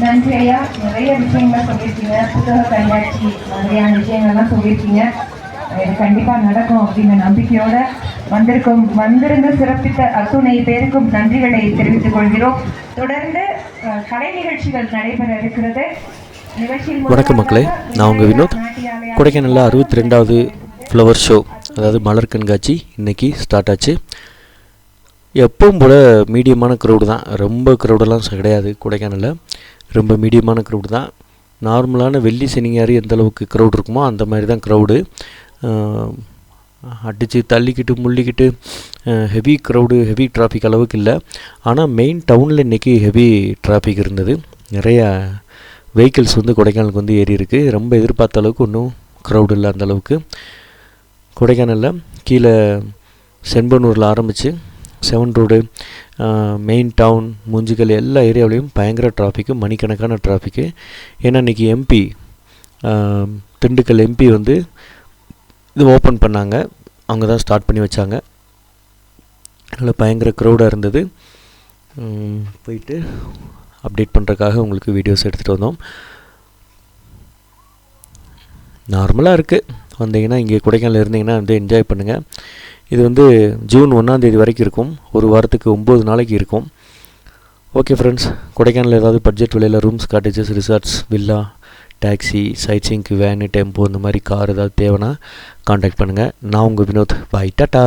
நன்றி ஐயா. நிறைய விஷயங்கள் சொல்லியிருக்கீங்க. புத்தக கண்காட்சி மாதிரியான விஷயங்கள்லாம் சொல்லியிருக்கீங்க. இது கண்டிப்பாக நடக்கும் அப்படிங்கிற நம்பிக்கையோட வந்திருந்து சிறப்பித்த அத்துணை பேருக்கும் நன்றிகளை தெரிவித்துக் கொள்கிறோம். தொடர்ந்து கலை நிகழ்ச்சிகள் நடைபெற இருக்கிறது. வணக்கம் மக்களே, நான் உங்கள் வினோத். கொடைக்கானலில் 62வது ஃப்ளவர் ஷோ, அதாவது மலர் கண்காட்சி இன்றைக்கி ஸ்டார்ட் ஆச்சு. எப்பவும் போல் மீடியமான க்ரௌடு தான், ரொம்ப க்ரௌடெல்லாம் கிடையாது. கொடைக்கானலில் ரொம்ப மீடியமான க்ரௌடு தான். நார்மலான வெள்ளி சனிஞாறு எந்த அளவுக்கு க்ரௌடு இருக்குமோ அந்த மாதிரி தான் க்ரௌடு. அடித்து தள்ளிக்கிட்டு முள்ளிக்கிட்டு ஹெவி க்ரௌடு, ஹெவி டிராஃபிக் அளவுக்கு இல்லை. ஆனால் மெயின் டவுனில் இன்றைக்கி ஹெவி டிராஃபிக் இருந்தது. நிறையா வெஹிக்கிள்ஸ் கொடைக்கானலுக்கு ஏறி இருக்குது. ரொம்ப எதிர்பார்த்த அளவுக்கு ஒன்றும் க்ரௌடு இல்லை அந்தளவுக்கு. கொடைக்கானலில் கீழே செண்பனூரில் ஆரம்பித்து 7 ரோடு, மெயின் டவுன், மூஞ்சிக்கல் எல்லா ஏரியாவிலையும் பயங்கர டிராஃபிக்கு, மணிக்கணக்கான டிராஃபிக்கு. ஏன்னா இன்றைக்கி எம்பி திண்டுக்கல் எம்பி இது ஓப்பன் பண்ணாங்க, அவங்க தான் ஸ்டார்ட் பண்ணி வச்சாங்க. அதனால் பயங்கர க்ரௌடாக இருந்தது. போயிட்டு அப்டேட் பண்ணுறதுக்காக உங்களுக்கு வீடியோஸ் எடுத்துகிட்டு வந்தோம். நார்மலாக இருக்குது. வந்தீங்கன்னா இங்கே கொடைக்கானல் இருந்தீங்கன்னா என்ஜாய் பண்ணுங்கள். இது ஜூன் 1ஆம் தேதி வரைக்கும் இருக்கும். ஒரு வாரத்துக்கு 9 நாளைக்கு இருக்கும். ஓகே ஃப்ரெண்ட்ஸ், கொடைக்கானல் ஏதாவது பட்ஜெட் விலையில் rooms, cottages, resorts, villa, taxi, சைட்சிங்க்கு வேனு, டெம்போ இந்த மாதிரி கார் ஏதாவது தேவைன்னா காண்டாக்ட் பண்ணுங்கள். நான் உங்கள் வினோத். பாய், டாட்டா.